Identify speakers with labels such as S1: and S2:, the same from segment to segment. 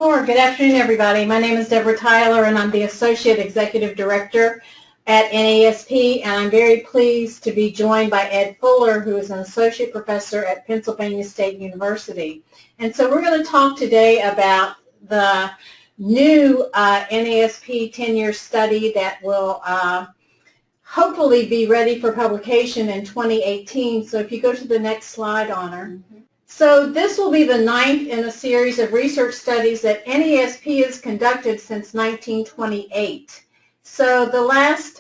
S1: Good afternoon, everybody. My name is Deborah Tyler, and I'm the Associate Executive Director at NAESP, and I'm very pleased to be joined by Ed Fuller, who is an Associate Professor at Pennsylvania State University. And so we're going to talk today about the new NAESP 10-year study that will hopefully be ready for publication in 2018. So if you go to the next slide, Honor. So this will be the 9th in a series of research studies that NAESP has conducted since 1928. So the last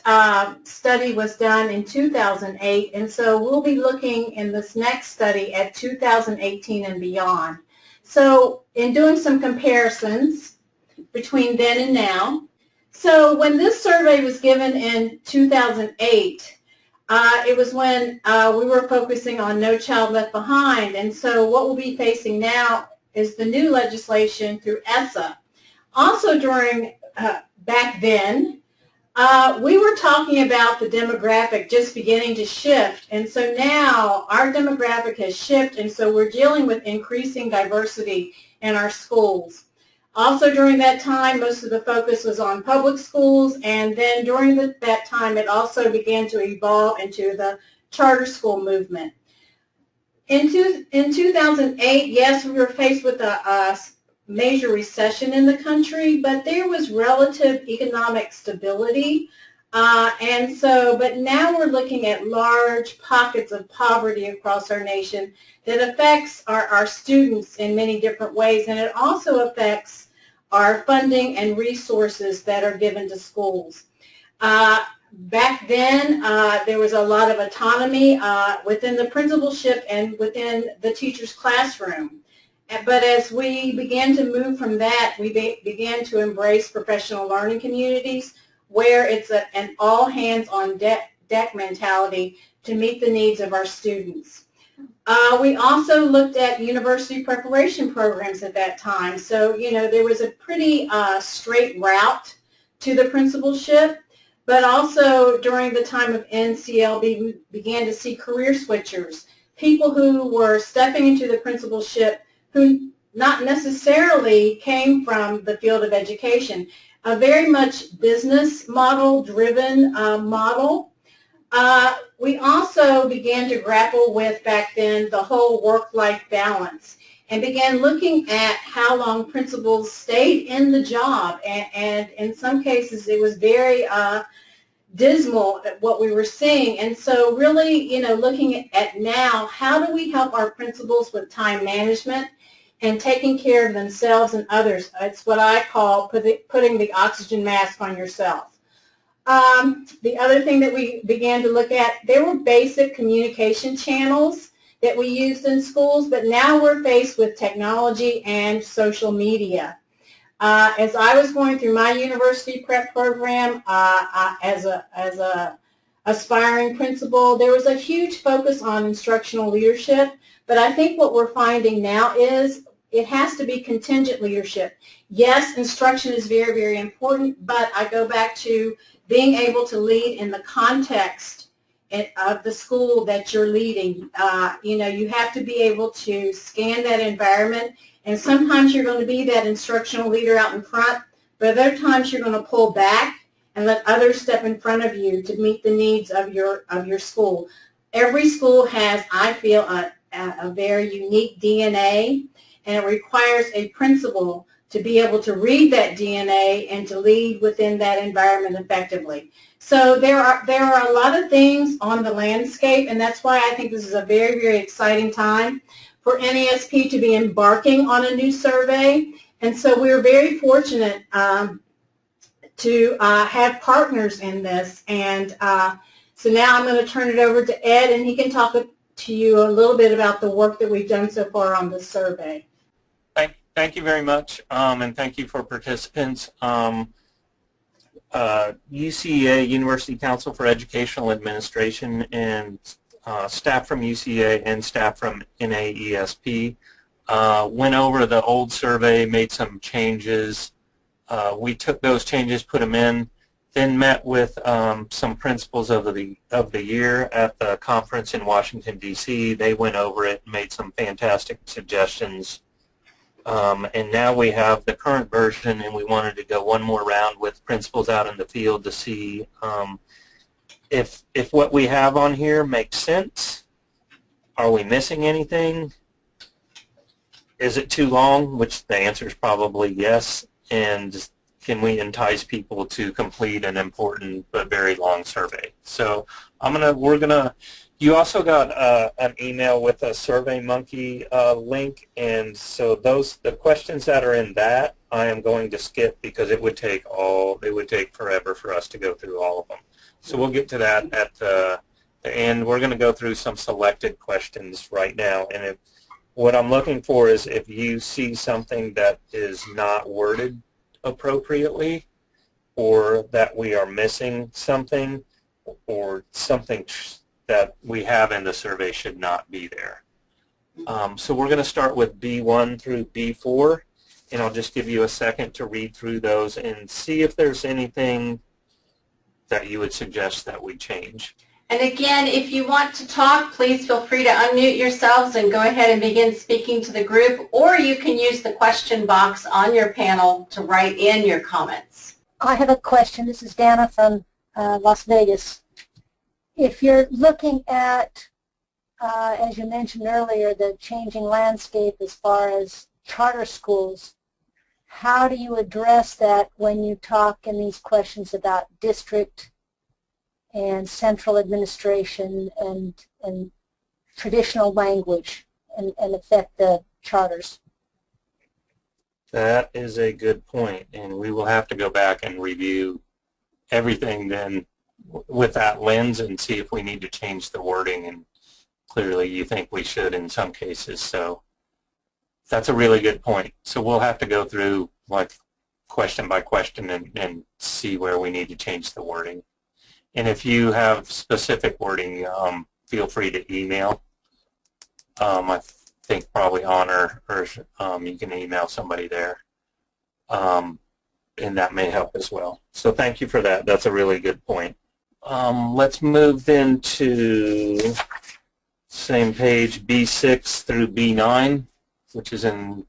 S1: study was done in 2008, and so we'll be looking in this next study at 2018 and beyond. So in doing some comparisons between then and now, so when this survey was given in 2008, it was when we were focusing on No Child Left Behind, and so what we'll be facing now is the new legislation through ESSA. Also during, back then, we were talking about the demographic just beginning to shift, and so now our demographic has shifted, and so we're dealing with increasing diversity in our schools. Also during that time, most of the focus was on public schools, and then during that time, it also began to evolve into the charter school movement. In 2008, yes, we were faced with a major recession in the country, but there was relative economic stability, but now we're looking at large pockets of poverty across our nation that affects our students in many different ways, and it also affects our funding and resources that are given to schools. Back then, there was a lot of autonomy within the principalship and within the teacher's classroom. But as we began to move from that, we began to embrace professional learning communities where it's an all-hands-on-deck mentality to meet the needs of our students. We also looked at university preparation programs at that time. So, you know, there was a pretty straight route to the principalship, but also during the time of NCLB, we began to see career switchers, people who were stepping into the principalship who not necessarily came from the field of education, a very much business model driven model. We also began to grapple with, back then, the whole work-life balance and began looking at how long principals stayed in the job. And in some cases, it was very dismal at what we were seeing. And so really, you know, looking at now, how do we help our principals with time management and taking care of themselves and others? It's what I call putting the oxygen mask on yourself. The other thing that we began to look at, there were basic communication channels that we used in schools, but now we're faced with technology and social media. As I was going through my university prep program as a aspiring principal, there was a huge focus on instructional leadership, but I think what we're finding now is it has to be contingent leadership. Yes, instruction is very, very important, but I go back to being able to lead in the context of the school that you're leading. You know, you have to be able to scan that environment, and sometimes you're going to be that instructional leader out in front, but other times you're going to pull back and let others step in front of you to meet the needs of your school. Every school has, I feel, a very unique DNA, and it requires a principal to be able to read that DNA and to lead within that environment effectively. So there are a lot of things on the landscape, and that's why I think this is a very, very exciting time for NAESP to be embarking on a new survey. And so we're very fortunate to have partners in this. And so now I'm going to turn it over to Ed, and he can talk to you a little bit about the work that we've done so far on this survey.
S2: Thank you very much, and thank you for participants. UCEA, University Council for Educational Administration, and staff from UCEA and staff from NAESP went over the old survey, made some changes. We took those changes, put them in, then met with some principals of the year at the conference in Washington, D.C. They went over it and made some fantastic suggestions And now we have the current version, and we wanted to go one more round with principals out in the field to see if what we have on here makes sense. Are we missing anything? Is it too long? Which the answer is probably yes. And can we entice people to complete an important but very long survey? So you also got an email with a SurveyMonkey link, and so the questions that are in that I am going to skip because it would take forever for us to go through all of them. So we'll get to that at the end. We're going to go through some selected questions right now, and what I'm looking for is if you see something that is not worded appropriately, or that we are missing something, or something that we have in the survey should not be there. So we're going to start with B1 through B4, and I'll just give you a second to read through those and see if there's anything that you would suggest that we change.
S1: And again, if you want to talk, please feel free to unmute yourselves and go ahead and begin speaking to the group, or you can use the question box on your panel to write in your comments.
S3: I have a question. This is Dana from Las Vegas. If you're looking at, as you mentioned earlier, the changing landscape as far as charter schools, how do you address that when you talk in these questions about district and central administration and traditional language and affect the charters?
S2: That is a good point, and we will have to go back and review everything then with that lens and see if we need to change the wording, and clearly you think we should in some cases, so that's a really good point. So we'll have to go through like question by question and see where we need to change the wording. And if you have specific wording, feel free to email. I think probably Honor, or you can email somebody there, and that may help as well. So thank you for that. That's a really good point. Let's move then to same page, B6 through B9, which is in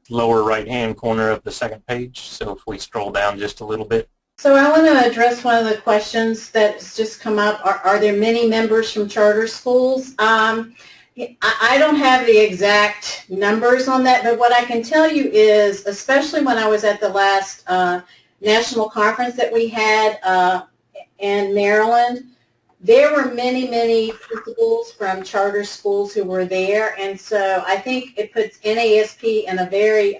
S2: lower right-hand corner of the second page. So if we scroll down just a little bit.
S1: So I want to address one of the questions that's just come up. Are there many members from charter schools? I don't have the exact numbers on that, but what I can tell you is, especially when I was at the last national conference that we had in Maryland, there were many, many principals from charter schools who were there, and so I think it puts NAESP in a very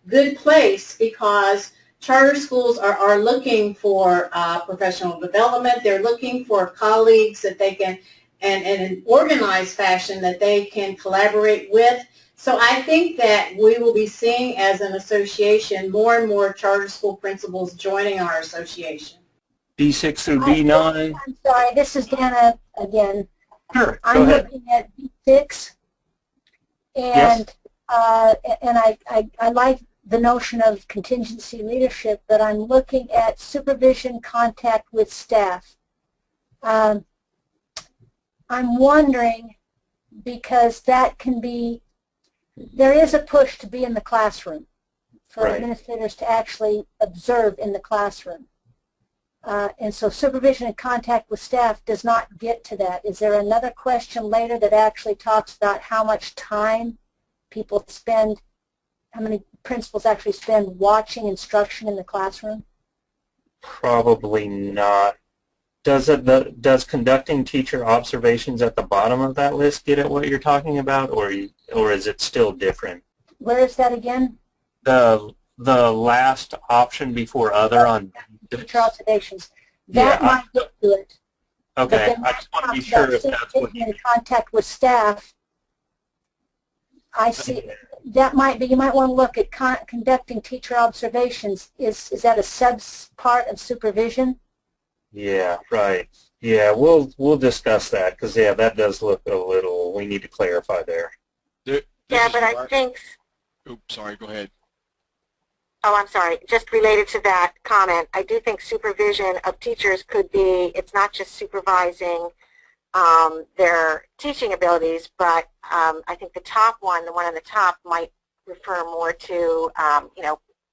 S1: good place, because charter schools are looking for professional development. They're looking for colleagues that they can, and in an organized fashion, that they can collaborate with. So I think that we will be seeing, as an association, more and more charter school principals joining our association.
S2: B6 through B9.
S3: I'm sorry, this is Dana again.
S2: Sure,
S3: I'm looking at B6, and
S2: yes.
S3: And I like the notion of contingency leadership, but I'm looking at supervision, contact with staff. I'm wondering, because that can be, there is a push to be in the classroom for administrators to actually observe in the classroom. And so supervision and contact with staff does not get to that. Is there another question later that actually talks about how much time people spend, how many principals actually spend watching instruction in the classroom?
S2: Probably not. Does conducting teacher observations at the bottom of that list get at what you're talking about, or is it still different?
S3: Where is that again?
S2: The last option before other on
S3: teacher observations. That might get to it.
S2: Okay, I just want to be sure if that's what you mean.
S3: Contact with staff. I see. That might be. You might want to look at conducting teacher observations. Is that a sub-part of supervision?
S2: Yeah, right. Yeah, we'll discuss that, because that does look a little. We need to clarify there.
S4: Yeah, but I think.
S5: Oops, sorry. Go ahead.
S4: Oh, I'm sorry. Just related to that comment, I do think supervision of teachers could be. It's not just supervising their teaching abilities, but I think the top one, the one on the top, might refer more to,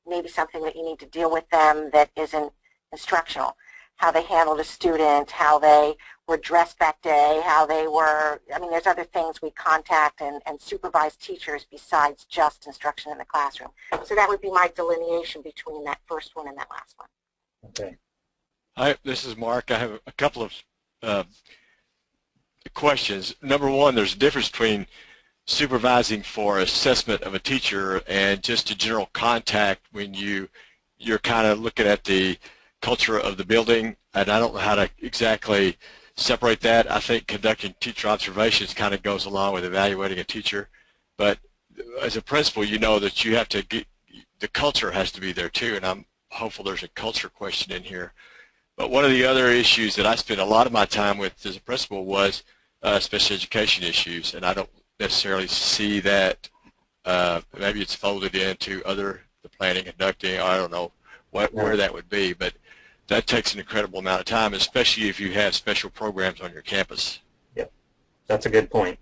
S4: maybe something that you need to deal with them that isn't instructional. How they handled a student, how they were dressed that day, how they were, there's other things we contact and supervise teachers besides just instruction in the classroom. So that would be my delineation between that first one and that last one.
S2: Okay.
S5: Hi, this is Mark. I have a couple of questions. Number one, there's a difference between supervising for assessment of a teacher and just a general contact when you're kind of looking at the culture of the building, and I don't know how to exactly separate that. I think conducting teacher observations kind of goes along with evaluating a teacher, but as a principal, you know that you have to get, the culture has to be there too, and I'm hopeful there's a culture question in here. But one of the other issues that I spent a lot of my time with as a principal was special education issues, and I don't necessarily see that. Maybe it's folded into the planning, conducting, I don't know where that would be, but that takes an incredible amount of time, especially if you have special programs on your campus.
S2: Yep, that's a good point.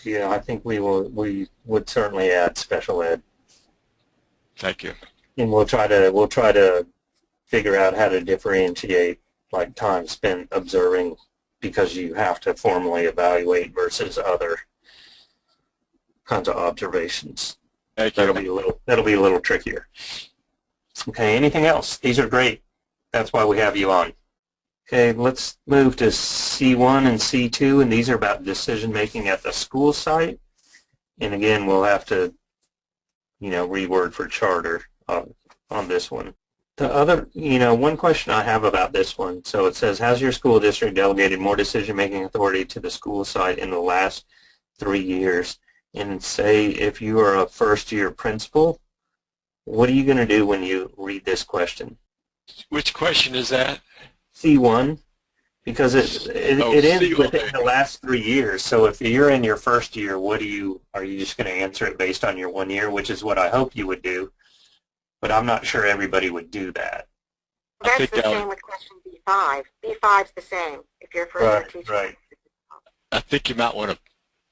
S2: Yeah, I think we would certainly add special ed.
S5: Thank you.
S2: And we'll try to figure out how to differentiate like time spent observing, because you have to formally evaluate versus other kinds of observations.
S5: Thank you.
S2: That'll be a little trickier. Okay, anything else? These are great. That's why we have you on. Okay, let's move to C1 and C2, and these are about decision making at the school site. And again, we'll have to, reword for charter on this one. The other, one question I have about this one, so it says, has your school district delegated more decision-making authority to the school site in the last 3 years? And say if you are a first-year principal, what are you going to do when you read this question?
S5: Which question is that?
S2: C1, because it is within the last 3 years. So if you're in your first year, are you just going to answer it based on your 1 year, which is what I hope you would do, but I'm not sure everybody would do that.
S4: That's the same with question B5. B5's the same if you're a first-year teacher.
S5: Right. I think you might want to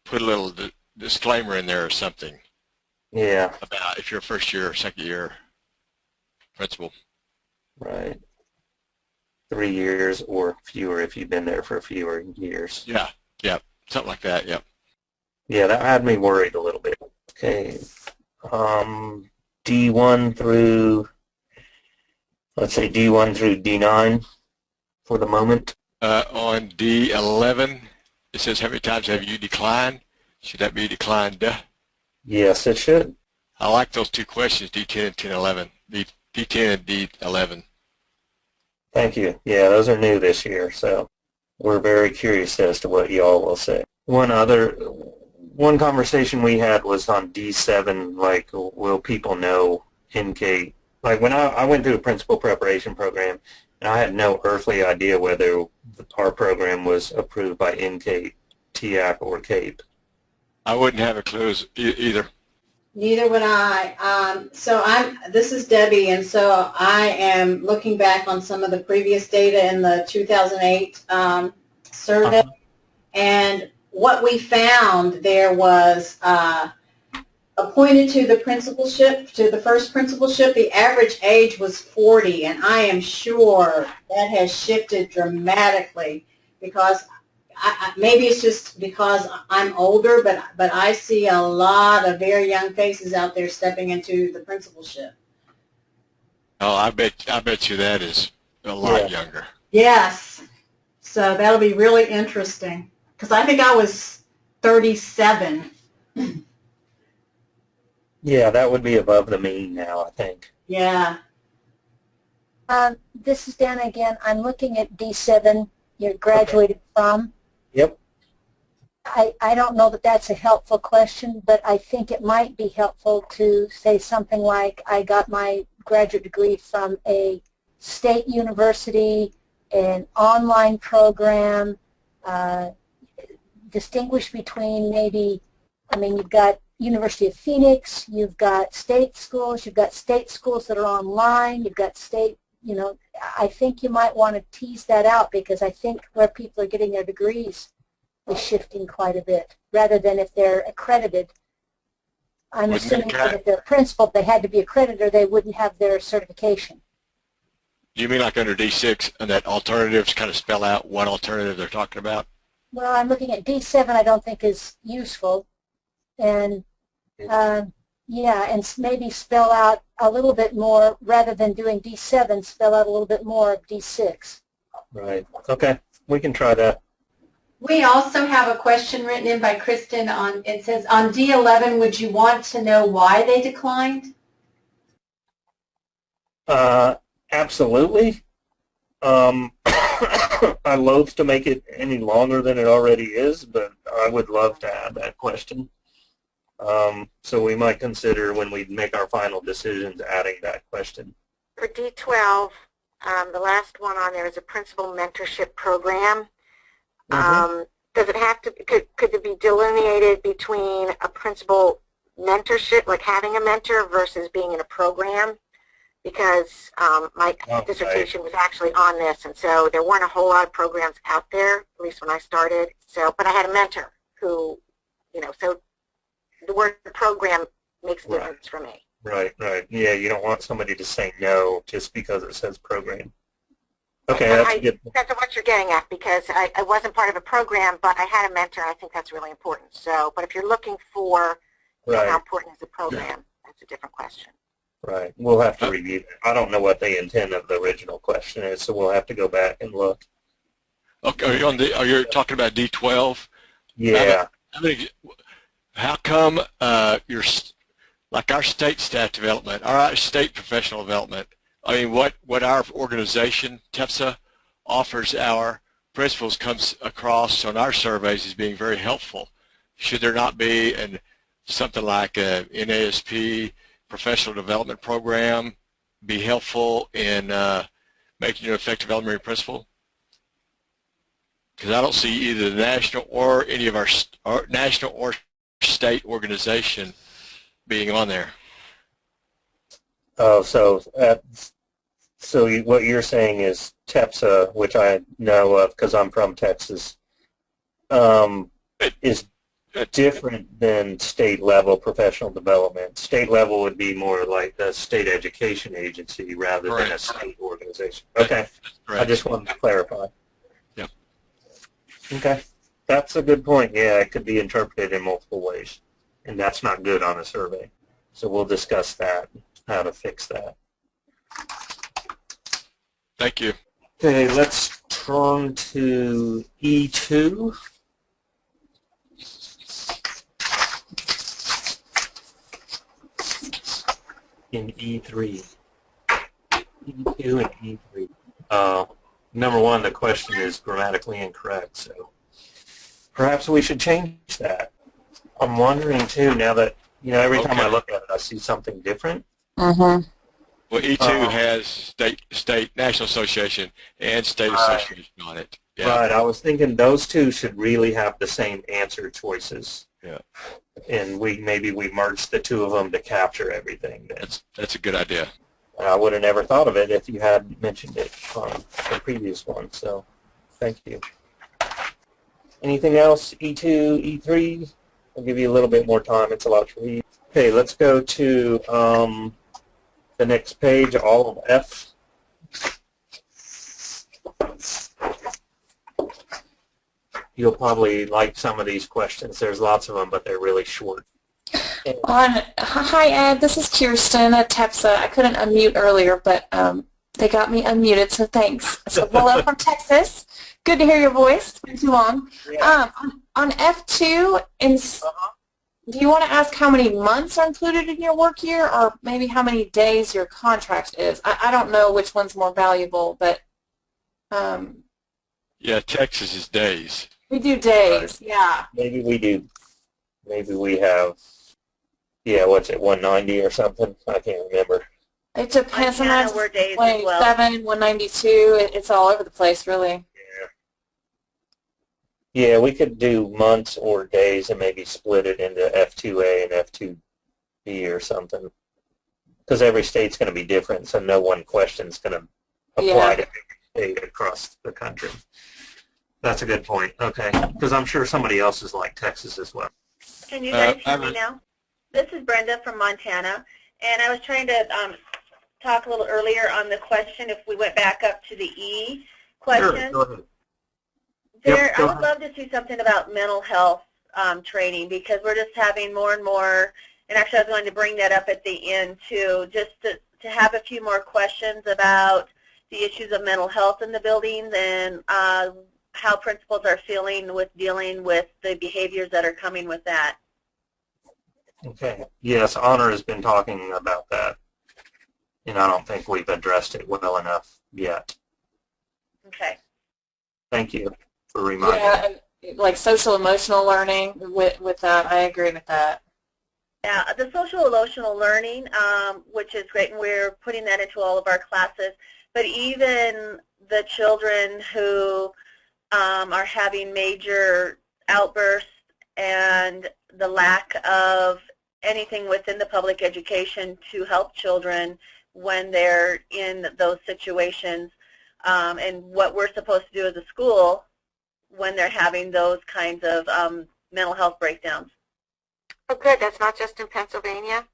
S5: put a little disclaimer in there or something.
S2: Yeah.
S5: About if you're a first-year or second-year principal.
S2: Right. 3 years or fewer if you've been there for fewer years.
S5: Yeah. Something like that, yep.
S2: Yeah, that had me worried a little bit. Okay. D1 through, let's say D1 through D9 for the moment.
S5: On D11, it says, how many times have you declined? Should that be declined?
S2: Yes, it should.
S5: I like those two questions, D10 and 11. D10 and D11.
S2: Thank you. Yeah, those are new this year, so we're very curious as to what y'all will say. One conversation we had was on D7, like, will people know NK? Like, when I went through a principal preparation program, and I had no earthly idea whether our program was approved by NK, TAC, or CAPE.
S5: I wouldn't have a clue either.
S1: Neither would I. This is Debbie, and so I am looking back on some of the previous data in the 2008 survey, and what we found there was appointed to the principalship, to the first principalship, the average age was 40, and I am sure that has shifted dramatically because maybe it's just because I'm older, but I see a lot of very young faces out there stepping into the principalship.
S5: Oh, I bet you that is a lot younger.
S1: Yes. So that'll be really interesting because I think I was 37.
S2: Yeah, that would be above the mean now, I think.
S1: Yeah.
S3: This is Dana again. I'm looking at D7 you're graduated from.
S2: Yep.
S3: I don't know that that's a helpful question, but I think it might be helpful to say something like, I got my graduate degree from a state university, an online program, distinguish between maybe, you've got University of Phoenix, you've got state schools that are online, you've got state, I think you might want to tease that out because I think where people are getting their degrees is shifting quite a bit rather than if they're accredited. I'm assuming that if they're principal, they had to be accredited or they wouldn't have their certification.
S5: Do you mean like under D6 and that alternatives kind of spell out what alternative they're talking about?
S3: Well, I'm looking at D7 I don't think is useful. And yeah, and maybe spell out a little bit more, rather than doing D7, spell out a little bit more of D6.
S2: Right. Okay. We can try that.
S1: We also have a question written in by Kristen on, it says, on D11, would you want to know why they declined?
S2: Absolutely. I loathe to make it any longer than it already is, but I would love to add that question. So we might consider, when we make our final decisions, adding that question.
S4: For D12, the last one on there is a principal mentorship program. Does it have to, could it be delineated between a principal mentorship, like having a mentor, versus being in a program? Because my dissertation was actually on this, and so there weren't a whole lot of programs out there, at least when I started. So, but I had a mentor who, you know, so the word program makes a difference for me.
S2: Right, right. Yeah, you don't want somebody to say no just because it says program. Okay, that's good.
S4: That's what you're getting at, because I wasn't part of a program, but I had a mentor. I think that's really important. So, but if you're looking for how important is the program, that's a different question.
S2: Right. We'll have to review that. I don't know what the intent of the original question is, so we'll have to go back and look.
S5: Okay, are you talking about D12?
S2: Yeah.
S5: How come like our state staff development, our state professional development, I mean, what our organization, TEPSA, offers our principals comes across on our surveys as being very helpful. Should there not be something like a NAESP professional development program be helpful in making you an effective elementary principal? Because I don't see either the national or any of our national or state organization being on there.
S2: Oh, so what you're saying is TEPSA, which I know of because I'm from Texas, is different than state level professional development. State level would be more like the state education agency rather than a state organization. Okay, I just wanted to clarify.
S5: Yep.
S2: Okay, that's a good point. Yeah, it could be interpreted in multiple ways, and that's not good on a survey. So we'll discuss that, how to fix that.
S5: Thank you.
S2: Okay, let's turn to E2. In E3. E2 and E3. Number one, the question is grammatically incorrect, so perhaps we should change that. I'm wondering, too, now that, you know, every time I look at it, I see something different.
S5: Well, E2 has state National Association and State Association on it. Yeah.
S2: Right, I was thinking those two should really have the same answer choices.
S5: Yeah. And
S2: maybe we merged the two of them to capture everything.
S5: That's a good idea.
S2: I would have never thought of it if you had mentioned it on the previous one, so thank you. Anything else? E2, E3? I'll give you a little bit more time. It's a lot to read. Okay, let's go to the next page, all of F. You'll probably like some of these questions. There's lots of them, but they're really short.
S6: Hi, Ed. This is Kirsten at TEPSA. I couldn't unmute earlier, but they got me unmuted, so thanks. So, well, I'm from Texas. Good to hear your voice. It's been too long. Yeah. On F2, do you want to ask how many months are included in your work year, or maybe how many days your contract is? I don't know which one's more valuable, but...
S5: yeah, Texas is days.
S6: We do days, yeah.
S2: Maybe we do. Maybe we have, yeah, what's it, 190 or something? I can't remember.
S6: It depends. Sometimes 127, 192. It's all over the place, really.
S2: Yeah, we could do months or days and maybe split it into F2A and F2B or something. Because every state's going to be different, so no one question's going to apply to every state across the country. That's a good point. Okay, because I'm sure somebody else is like Texas as well.
S7: Can you guys hear me now? This is Brenda from Montana, and I was trying to talk a little earlier on the question if we went back up to the E question.
S2: Sure, go ahead.
S7: I would love to see something about mental health training, because we're just having more and more, and actually I was going to bring that up at the end too, just to have a few more questions about the issues of mental health in the buildings and how principals are feeling with dealing with the behaviors that are coming with that.
S2: Okay. Yes, Honor has been talking about that, and I don't think we've addressed it well enough yet.
S7: Okay.
S2: Thank you for reminding me.
S6: Yeah, and like social emotional learning with that, I agree with that.
S7: Yeah, the social emotional learning, which is great, and we're putting that into all of our classes, but even the children who are having major outbursts and the lack of anything within the public education to help children when they're in those situations, and what we're supposed to do as a school when they're having those kinds of mental health breakdowns.
S4: Oh, good. That's not just in Pennsylvania.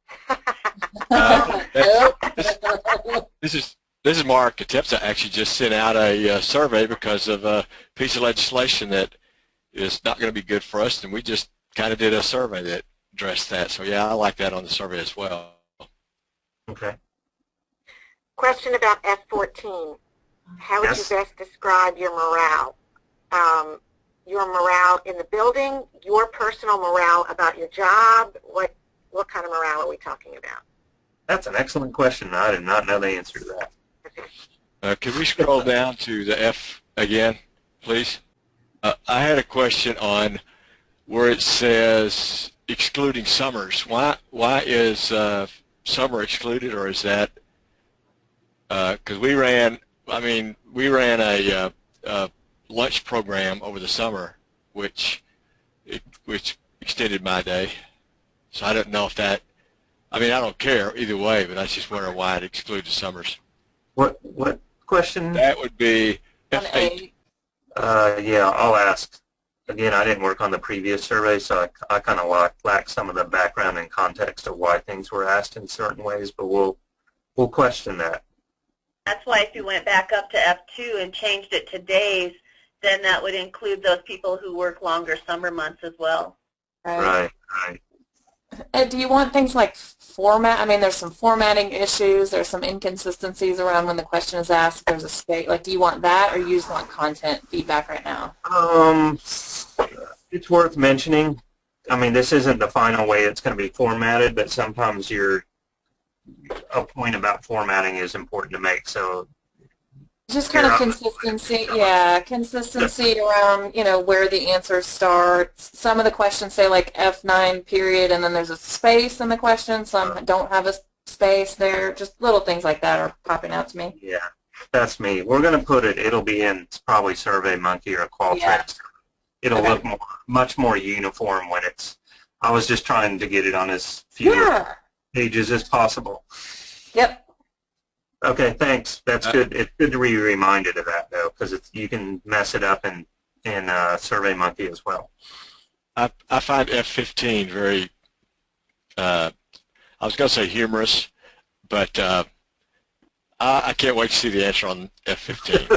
S5: This is Mark. TEPSA actually just sent out a survey because of a piece of legislation that is not going to be good for us, and we just kind of did a survey that addressed that. So yeah, I like that on the survey as well.
S2: Okay.
S4: Question about F14. How would
S2: Yes.
S4: you best describe your morale? Your morale in the building, your personal morale about your job, what kind of morale are we talking about?
S2: That's an excellent question. I did not know the answer to that.
S5: Can we scroll down to the F again, please? I had a question on where it says excluding summers. Why is summer excluded, or is that because we ran a lunch program over the summer, which extended my day. So I don't know if that. I mean, I don't care either way, but I was just wondering why it excludes the summers.
S2: What question?
S5: That would be
S6: On
S5: F8.
S6: A.
S2: Yeah, I'll ask. Again, I didn't work on the previous survey, so I kind of lack some of the background and context of why things were asked in certain ways, but we'll question that.
S7: That's why if you went back up to F2 and changed it to days, then that would include those people who work longer summer months as well.
S2: Right.
S6: And do you want things like format? I mean, there's some formatting issues. There's some inconsistencies around when the question is asked. There's a state. Like, do you want that, or you just want content feedback right now?
S2: It's worth mentioning. I mean, this isn't the final way it's going to be formatted, but sometimes a point about formatting is important to make. So
S6: Just kind of consistency, yeah, consistency around, where the answers start. Some of the questions say like F9 period, and then there's a space in the question. Some don't have a space there. Just little things like that are popping out to me.
S2: Yeah, that's me. We're going to put it, it'll be in probably SurveyMonkey or Qualtrics. It'll look much more uniform when I was just trying to get it on as few pages as possible.
S6: Yep.
S2: Okay, thanks. That's good. It's good to be reminded of that, though, because you can mess it up in SurveyMonkey as well.
S5: I find F15 very, I was going to say humorous, but I can't wait to see the answer on F15.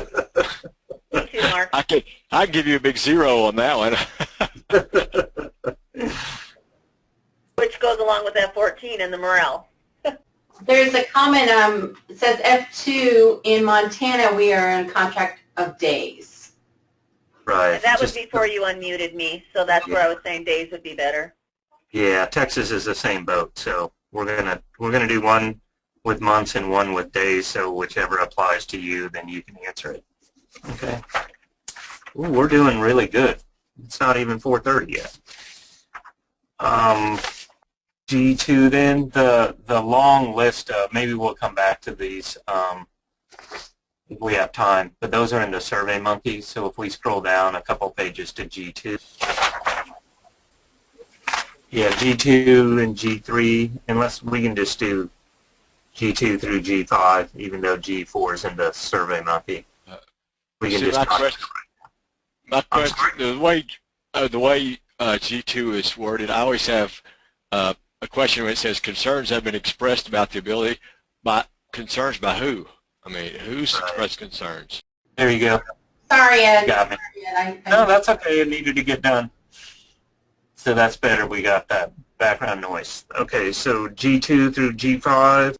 S7: Me too, Mark.
S5: I can give you a big 0 on that one.
S7: Which goes along with F14 and the morale.
S1: There's a comment, it says F2 in Montana, we are in a contract of days.
S2: Right.
S7: And that was before you unmuted me, so that's where I was saying days would be better.
S2: Yeah, Texas is the same boat, so we're gonna do one with months and one with days, so whichever applies to you, then you can answer it. Okay. Ooh, we're doing really good. It's not even 4:30 yet. G2 then, the long list, maybe we'll come back to these if we have time, but those are in the SurveyMonkey, so if we scroll down a couple pages to G2. Yeah, G2 and G3, unless we can just do G2 through G5, even though G4 is in the SurveyMonkey. We can just
S5: my question, the way G2 is worded, I always have a a question where it says concerns have been expressed about the ability, concerns by who? I mean, who's expressed concerns?
S2: There you go.
S1: Sorry, Ed.
S2: You got me. No, that's okay. It needed to get done. So that's better. We got that background noise. Okay, so G2 through G5.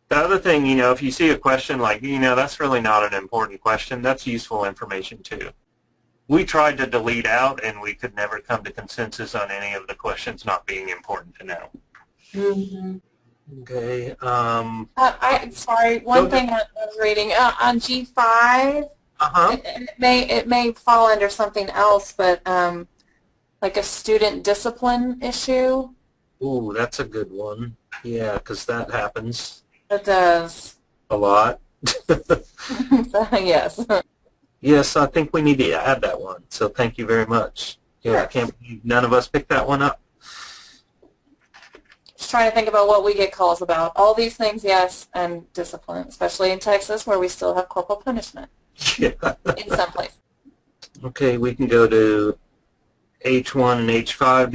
S2: The other thing, you know, if you see a question like, you know, that's really not an important question, that's useful information too. We tried to delete out, and we could never come to consensus on any of the questions not being important to know.
S1: Mm-hmm.
S2: Okay.
S6: Sorry, one thing I was reading on G5. It may fall under something else, but like a student discipline issue.
S2: Ooh, that's a good one. Yeah, because that happens.
S6: It does.
S2: A lot.
S6: Yes.
S2: Yes, I think we need to add that one. So thank you very much. Yeah, I can't believe none of us picked that one up.
S6: Just trying to think about what we get calls about. All these things, yes, and discipline, especially in Texas where we still have corporal punishment.
S2: Yeah.
S6: In some places.
S2: Okay, we can go to H1 and H5.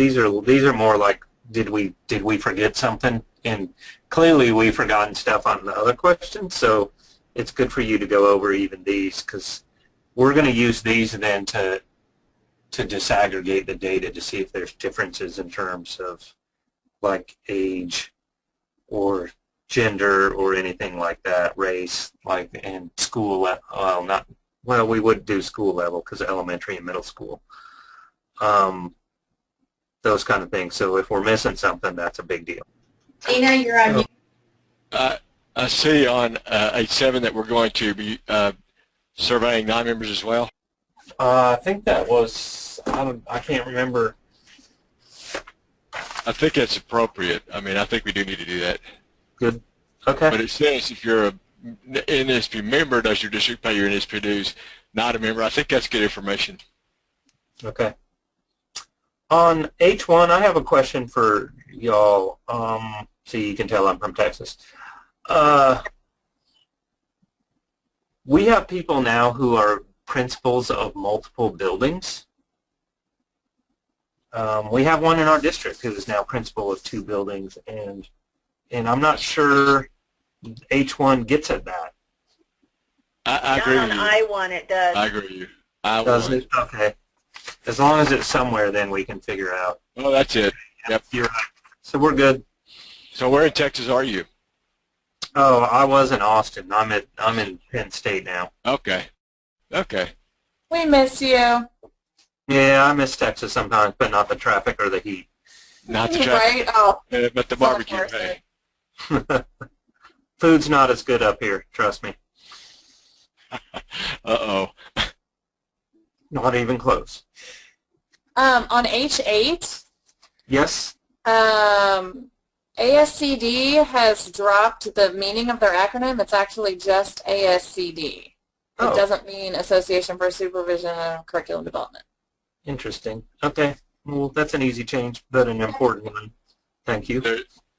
S2: These are more like did we forget something? And clearly we've forgotten stuff on the other questions, so it's good for you to go over even these because we're going to use these then to disaggregate the data to see if there's differences in terms of like age or gender or anything like that, race, like in school, we would do school level because elementary and middle school. Those kind of things. So if we're missing something, that's a big deal.
S1: Tina, you're on mute.
S5: I see on H7 that we're going to be surveying non-members as well.
S2: I think that was, I can't remember.
S5: I think that's appropriate. I mean, I think we do need to do that.
S2: Good. Okay.
S5: But it says if you're a NAESP member, does your district pay your NAESP dues? Not a member. I think that's good information.
S2: Okay. On H1, I have a question for y'all. So you can tell I'm from Texas. We have people now who are principals of multiple buildings. We have one in our district who is now principal of 2 buildings, and I'm not sure H1 gets at that.
S5: I agree with you.
S7: On I-1 it does.
S5: I agree with you. I
S2: Does it? Okay. As long as it's somewhere, then we can figure out.
S5: Oh, that's it. Yep.
S2: You're right. So we're good.
S5: So where in Texas are you?
S2: Oh, I was in Austin. I'm in Penn State now.
S5: Okay. Okay.
S6: We miss you.
S2: Yeah, I miss Texas sometimes, but not the traffic or the heat.
S5: Not the traffic.
S6: Right? Oh.
S5: But the barbecue, hey.
S2: Food's not as good up here, trust me.
S5: Uh-oh.
S2: Not even close.
S6: On H8,
S2: Yes?
S6: ASCD has dropped the meaning of their acronym. It's actually just ASCD.
S2: Oh.
S6: It doesn't mean Association for Supervision of Curriculum Development.
S2: Interesting. Okay. Well, that's an easy change, but an important one. Thank you.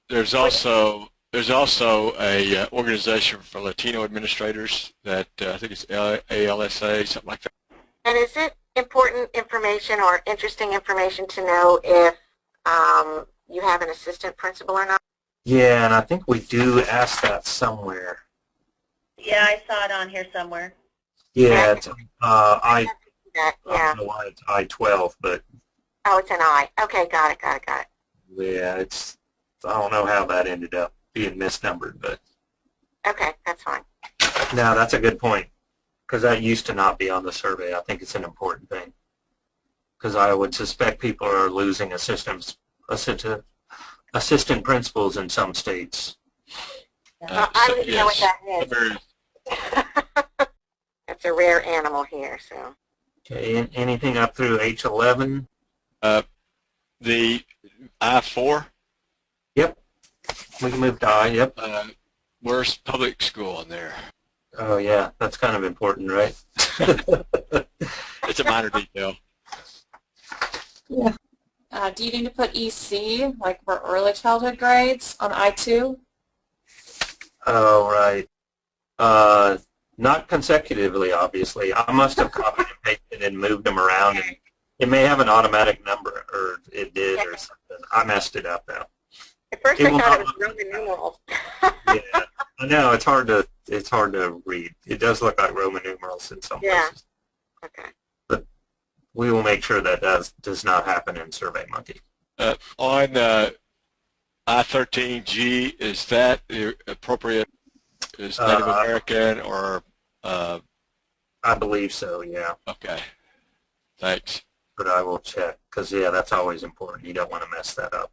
S5: There's also a organization for Latino administrators that I think it's ALSA, something like that.
S4: And is it important information or interesting information to know if you have an assistant principal or not?
S2: Yeah, and I think we do ask that somewhere.
S7: Yeah, I saw it on here somewhere.
S2: Yeah, it's,
S4: Yeah.
S2: I don't know why it's I-12, but
S4: Oh, it's an I. Okay, got it.
S2: yeah, I don't know how that ended up being misnumbered, but
S4: Okay, that's fine.
S2: no, that's a good point, because that used to not be on the survey. I think it's an important thing, because I would suspect people are losing assistant principals in some states.
S4: I don't even know what that is. It's a rare animal here, so.
S2: Okay, anything up through H11?
S5: The I-4.
S2: Yep. We can move to I, yep.
S5: Where's public school in there?
S2: Oh, yeah, that's kind of important, right?
S5: It's a minor detail.
S6: Yeah. Do you need to put EC, like for early childhood grades, on I-2?
S2: Oh, right. Not consecutively, obviously. I must have copied and pasted and moved them around, and it may have an automatic number, or it did, or something. I messed it up, though.
S4: At first
S2: It
S4: I
S2: will
S4: thought
S2: not
S4: it was Roman numerals.
S2: Yeah, I know it's hard to read. It does look like Roman numerals in some
S4: Yeah.
S2: places.
S4: Okay.
S2: But we will make sure that does not happen in SurveyMonkey.
S5: On I-13G, is that appropriate? Is Native American or?
S2: I believe so. Yeah.
S5: Okay. Thanks.
S2: But I will check because yeah, that's always important. You don't want to mess that up.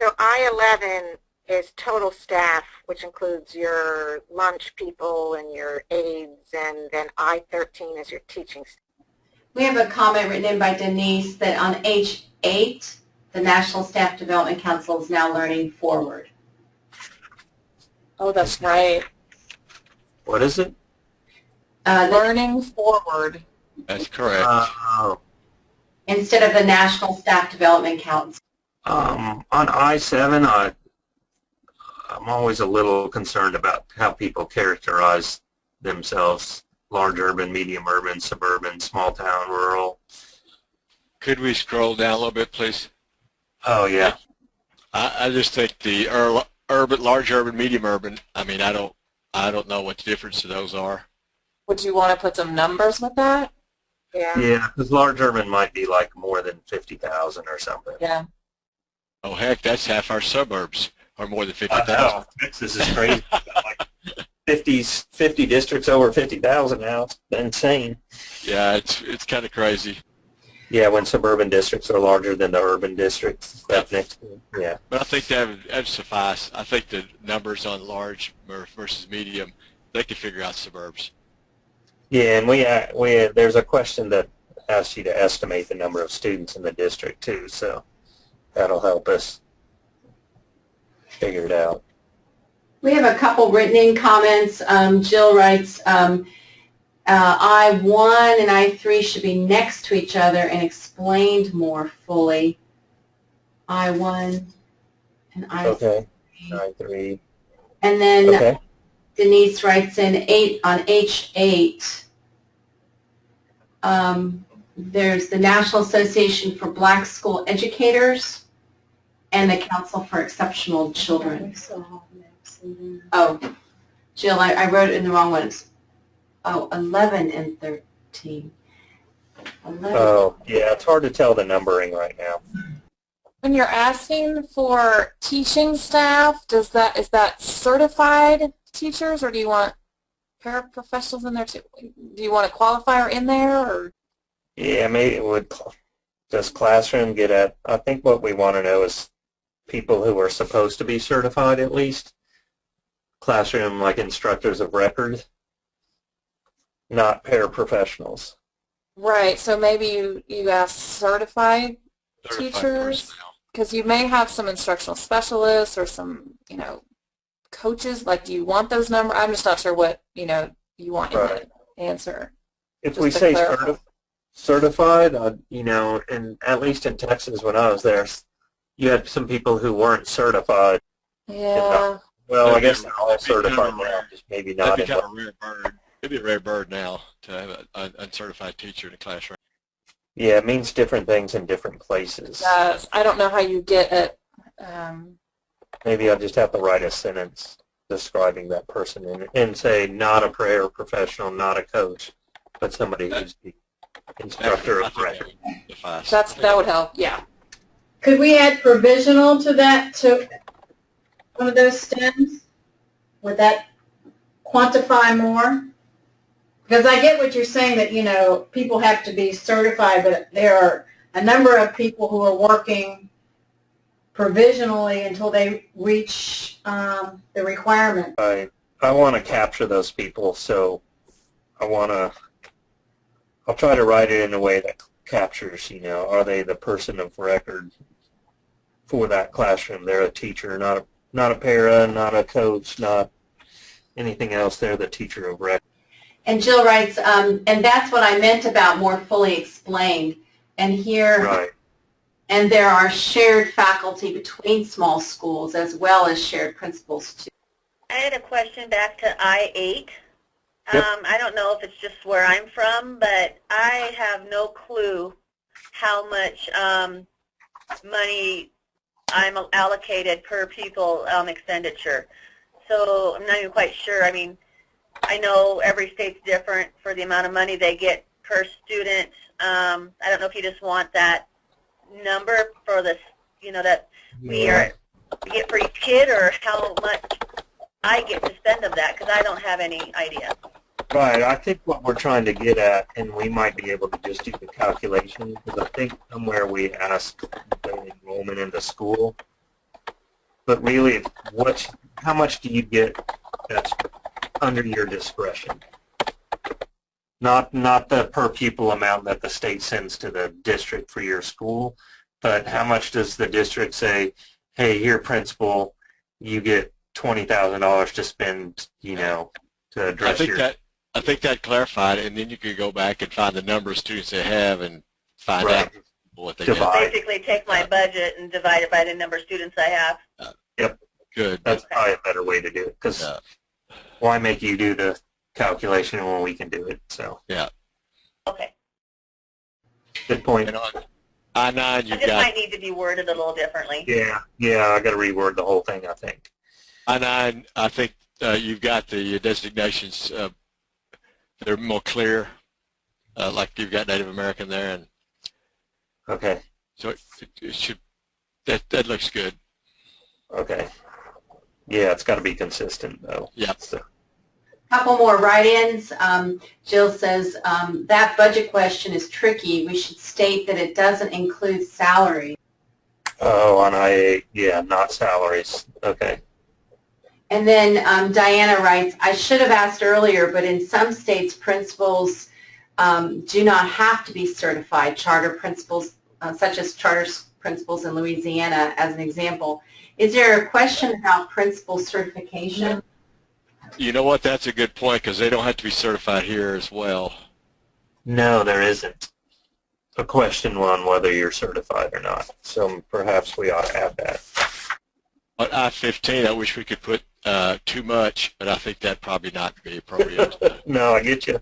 S4: So I-11 is total staff, which includes your lunch people and your aides, and then I-13 is your teaching staff.
S1: We have a comment written in by Denise that on H8, the National Staff Development Council is now learning forward.
S6: Oh, that's right.
S2: What is it?
S6: Learning forward.
S5: That's correct.
S1: Instead of the National Staff Development Council.
S2: On I-7, I'm always a little concerned about how people characterize themselves: large urban, medium urban, suburban, small town, rural.
S5: Could we scroll down a little bit, please?
S2: Oh yeah.
S5: I just think the urban, large urban, medium urban. I mean, I don't know what the difference of those are.
S6: Would you want to put some numbers with that?
S4: Yeah.
S2: Yeah, because large urban might be like more than 50,000 or something.
S6: Yeah.
S5: Oh heck, that's half our suburbs are more than
S2: I
S5: 50,000.
S2: know. Texas is crazy. Like 50 districts over 50,000 now. It's insane.
S5: Yeah, it's kind of crazy.
S2: Yeah, when suburban districts are larger than the urban districts, that's next. Yeah.
S5: But I think that'd suffice. I think the numbers on large versus medium, they could figure out suburbs.
S2: Yeah, and we there's a question that asks you to estimate the number of students in the district too, so that'll help us figure it out.
S1: We have a couple written in comments. Jill writes, I-1 and I-3 should be next to each other and explained more fully. I-1 and I-3.
S2: Okay. I-3.
S1: And then
S2: Okay.
S1: Denise writes in on H8, there's the National Association for Black School Educators and the Council for Exceptional Children. Oh, Jill, I wrote it in the wrong ones. Oh, 11 and 13. 11.
S2: Oh, yeah, it's hard to tell the numbering right now.
S6: When you're asking for teaching staff, is that certified teachers, or do you want paraprofessionals in there too? Do you want a qualifier in there, or?
S2: Yeah, maybe does classroom get at, I think what we want to know is people who are supposed to be certified at least. Classroom, like instructors of record, not paraprofessionals.
S6: Right, so maybe you ask certified teachers, because you may have some instructional specialists or some, coaches. Like, do you want those numbers? I'm just not sure what, you want in the answer.
S2: If
S6: Just
S2: we
S6: to
S2: say
S6: clarify.
S2: certified, and at least in Texas when I was there, you had some people who weren't certified.
S6: Yeah.
S2: Well, I guess they're all certified now, just maybe not.
S5: That'd be kind of a rare bird. It'd be a rare bird now to have an uncertified teacher in a classroom.
S2: Yeah, it means different things in different places.
S6: I don't know how you get it.
S2: Maybe I'll just have to write a sentence describing that person and say not a prayer professional, not a coach, but somebody who's the instructor of record.
S6: That would help, yeah.
S1: Could we add provisional to that, to one of those stems? Would that quantify more? Because I get what you're saying that, people have to be certified, but there are a number of people who are working provisionally until they reach the requirement.
S2: I want to capture those people, so I'll try to write it in a way that captures, are they the person of record for that classroom? They're a teacher, not a para, not a coach, not anything else. They're the teacher of record.
S1: And Jill writes, and that's what I meant about more fully explained. And here,
S2: right.
S1: And there are shared faculty between small schools as well as shared principals too.
S7: I had a question back to I-8.
S2: Yep.
S7: I don't know if it's just where I'm from, but I have no clue how much money I'm allocated per pupil expenditure. So I'm not even quite sure. I mean, I know every state's different for the amount of money they get per student. I don't know if you just want that number for this, you know, that we get for each kid, or how much I get to spend of that, because I don't have any idea.
S2: Right. I think what we're trying to get at, and we might be able to just do the calculation, because I think somewhere we asked the enrollment into school. But really, how much do you get that's under your discretion? Not the per pupil amount that the state sends to the district for your school, but how much does the district say, hey, here, principal, you get $20,000 to spend, you know, to address
S5: I think that clarified, and then you could go back and find the number of students they have and find out what they get.
S7: Basically take my budget and divide it by the number of students I have.
S2: Yep.
S5: Good.
S2: That's probably a better way to do it, because why make you do the calculation when we can do it? So
S5: yeah.
S7: Okay.
S2: Good point.
S5: And on I-9,
S7: I just might need to be worded a little differently.
S2: Yeah, I got to reword the whole thing, I think.
S5: I-9, I think you've got the designations. They're more clear, like you've got Native American there, and
S2: okay.
S5: So it should that looks good.
S2: Okay. Yeah, it's got to be consistent though.
S5: Yeah.
S2: So.
S1: Couple more write-ins. Jill says that budget question is tricky. We should state that it doesn't include salary.
S2: Oh, on I-8, yeah, not salaries. Okay.
S1: And then Diana writes, I should have asked earlier, but in some states, principals do not have to be certified. Charter principals, such as charter principals in Louisiana, as an example. Is there a question about principal certification?
S5: You know what? That's a good point, because they don't have to be certified here as well.
S2: No, there isn't a question on whether you're certified or not. So perhaps we ought to add that.
S5: On I-15, I wish we could put too much, but I think that'd probably not be appropriate.
S2: No, I get you.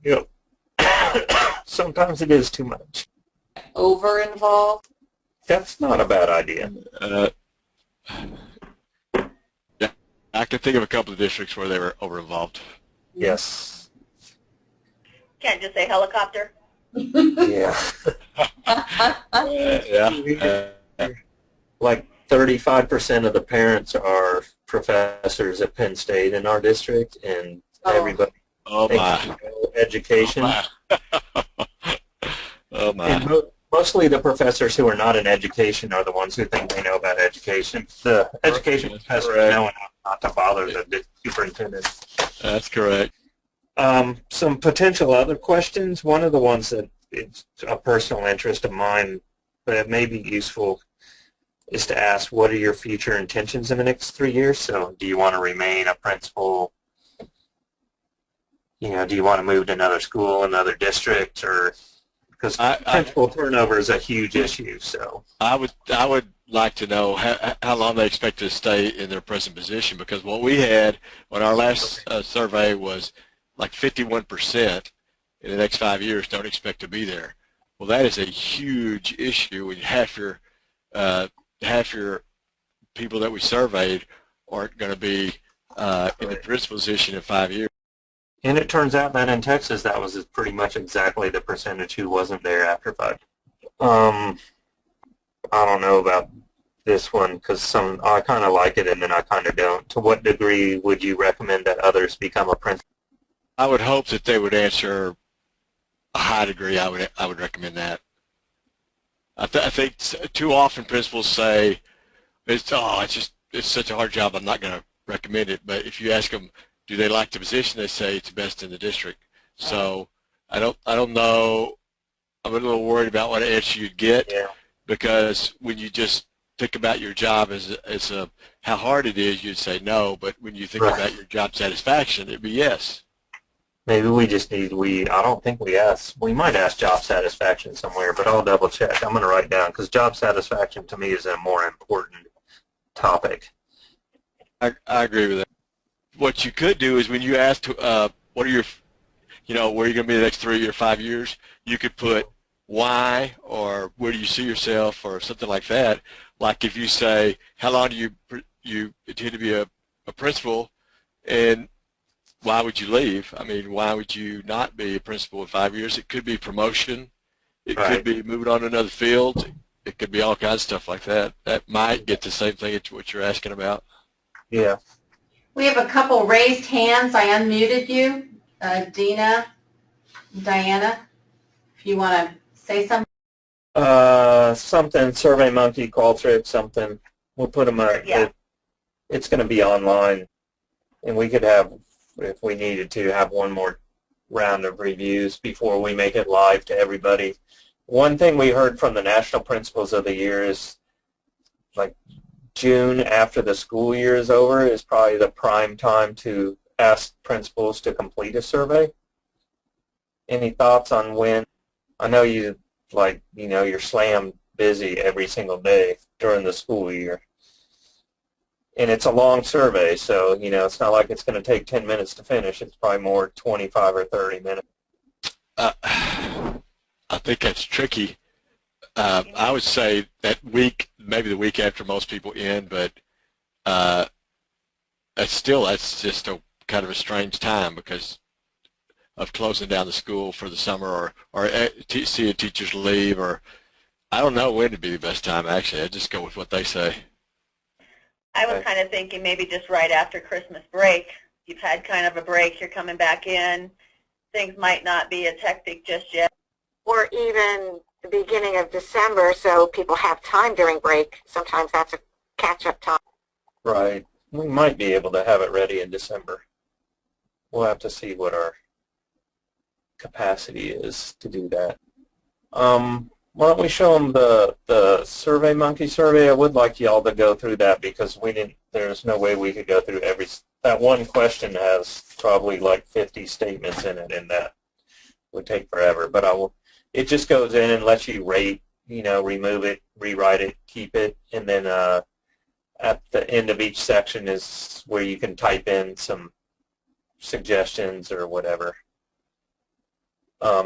S2: Yep. Sometimes it is too much.
S6: Over involved?
S2: That's not a bad idea.
S5: Yeah, I can think of a couple of districts where they were over-involved.
S2: Yes.
S7: Can't just say helicopter.
S2: Yeah. Like 35% of the parents are professors at Penn State in our district, and everybody thinks education.
S5: Oh my.
S2: And mostly the professors who are not in education are the ones who think they know about education. The education professors know not to bother the superintendent.
S5: That's correct.
S2: Some potential other questions. One of the ones that is a personal interest of mine, but it may be useful, is to ask, what are your future intentions in the next 3 years? So do you want to remain a principal? You know, do you want to move to another school, another district, or because principal turnover is a huge issue. So
S5: I would like to know how long they expect to stay in their present position, because what we had on our last survey was like 51% in the next 5 years don't expect to be there. Well, that is a huge issue when half your people that we surveyed aren't going to be in the principal position in 5 years.
S2: And it turns out that in Texas, that was pretty much exactly the percentage who wasn't there after 5 years. I don't know about this one, because I kind of like it and then I kind of don't. To what degree would you recommend that others become a principal?
S5: I would hope that they would answer a high degree. I would recommend that. I think too often principals say, it's such a hard job, I'm not going to recommend it. But if you ask them, do they like the position, they say it's best in the district. So I don't know. I'm a little worried about what answer you'd get, because when you just think about your job as how hard it is, you'd say no. But when you think about your job satisfaction, it'd be yes.
S2: Maybe we just need, I don't think we might ask job satisfaction somewhere, but I'll double check. I'm going to write down, because job satisfaction to me is a more important topic.
S5: I agree with that. What you could do is when you ask what are your, where are you going to be the next 3 or 5 years, you could put why or where do you see yourself or something like that. Like if you say, how long do you intend to be a principal, and why would you leave? I mean, why would you not be a principal in 5 years? It could be promotion. It could be moving on to another field. It could be all kinds of stuff like that. That might get the same thing as what you're asking about.
S2: Yeah.
S1: We have a couple raised hands. I unmuted you. Dina, Diana, if you want to say something.
S2: Something, SurveyMonkey, Qualtrics, something. We'll put them up.
S7: Yeah.
S2: It's going to be online, and we could have, if we needed to, have one more round of reviews before we make it live to everybody. One thing we heard from the National Principals of the Year is like June after the school year is over is probably the prime time to ask principals to complete a survey. Any thoughts on when? I know you you're slammed busy every single day during the school year. And it's a long survey, so, it's not like it's going to take 10 minutes to finish. It's probably more 25 or 30 minutes.
S5: I think that's tricky. I would say that week, maybe the week after most people end, but that's just a kind of a strange time because of closing down the school for the summer or seeing teachers leave, or I don't know when would be the best time, actually. I'd just go with what they say.
S7: I was kind of thinking maybe just right after Christmas break. You've had kind of a break, you're coming back in. Things might not be as hectic just yet.
S4: Or even the beginning of December, so people have time during break. Sometimes that's a catch-up time.
S2: Right. We might be able to have it ready in December. We'll have to see what our capacity is to do that. Why don't we show them the SurveyMonkey survey? I would like y'all to go through that because there's no way we could go through that one question has probably like 50 statements in it, and that would take forever. But it just goes in and lets you rate, remove it, rewrite it, keep it, and then at the end of each section is where you can type in some suggestions or whatever.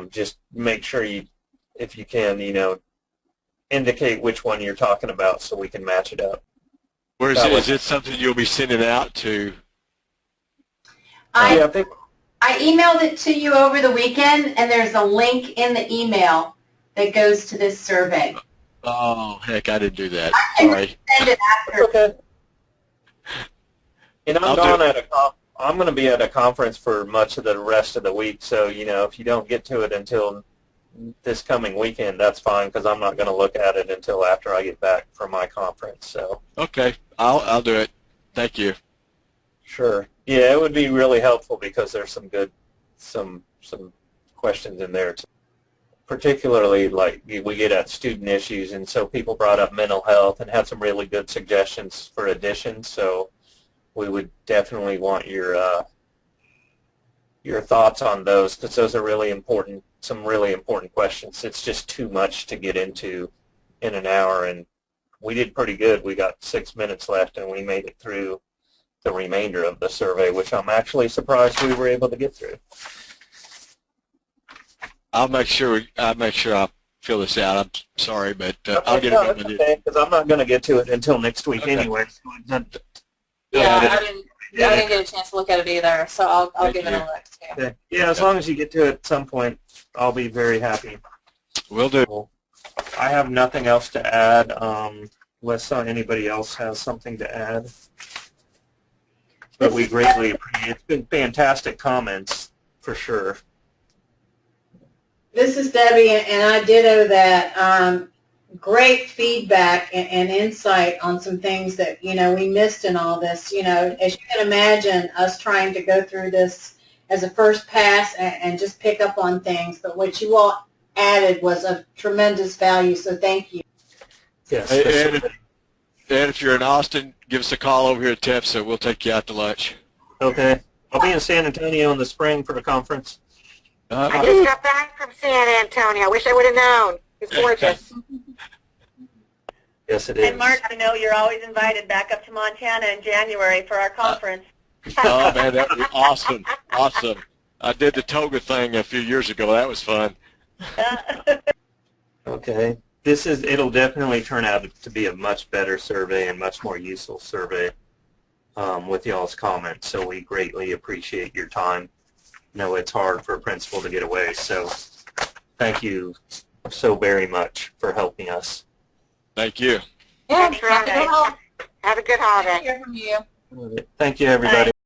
S2: Just make sure if you can, indicate which one you're talking about so we can match it up.
S5: Is it something you'll be sending out to?
S1: I emailed it to you over the weekend, and there's a link in the email that goes to this survey.
S5: Oh, heck, I didn't do that. Sorry.
S1: Send it after.
S2: Okay. And I'm going to be at a conference for much of the rest of the week, so, if you don't get to it until this coming weekend, that's fine, because I'm not going to look at it until after I get back from my conference. So.
S5: Okay, I'll do it. Thank you.
S2: Sure. Yeah, it would be really helpful because there's some questions in there too. Particularly like we get at student issues, and so people brought up mental health and had some really good suggestions for additions. So we would definitely want your thoughts on those, because those are really important. Some really important questions. It's just too much to get into in an hour, and we did pretty good. We got 6 minutes left, and we made it through the remainder of the survey, which I'm actually surprised we were able to get through.
S5: I'll make sure I fill this out. I'm sorry, but I'll get it done with you.
S2: Because I'm not going to get to it until next week anyway.
S6: Yeah, I didn't get a chance to look at it either, so I'll give it a look too.
S2: Okay. Yeah, as long as you get to it at some point, I'll be very happy.
S5: Will do.
S2: I have nothing else to add, unless anybody else has something to add. But we greatly appreciate it. It's been fantastic comments, for sure.
S1: This is Debbie, and I ditto that. Great feedback and insight on some things that, we missed in all this. As you can imagine, us trying to go through this as a first pass and just pick up on things, but what you all added was of tremendous value, so thank you.
S2: Yes.
S5: And if you're in Austin, give us a call over here at TEPSA. We'll take you out to lunch.
S2: Okay. I'll be in San Antonio in the spring for a conference.
S4: I just got back from San Antonio. I wish I would have known. It's gorgeous.
S2: Yes, it is.
S7: And Mark, you're always invited back up to Montana in January for our conference.
S5: Oh, man, that would be awesome. Awesome. I did the toga thing a few years ago. That was fun.
S2: Okay. It'll definitely turn out to be a much better survey and much more useful survey with y'all's comments, so we greatly appreciate your time. I know it's hard for a principal to get away, so thank you so very much for helping us.
S5: Thank you.
S6: Yeah,
S4: Thanks, Rhonda. Have a good holiday.
S6: Hear from you.
S2: Thank you, everybody.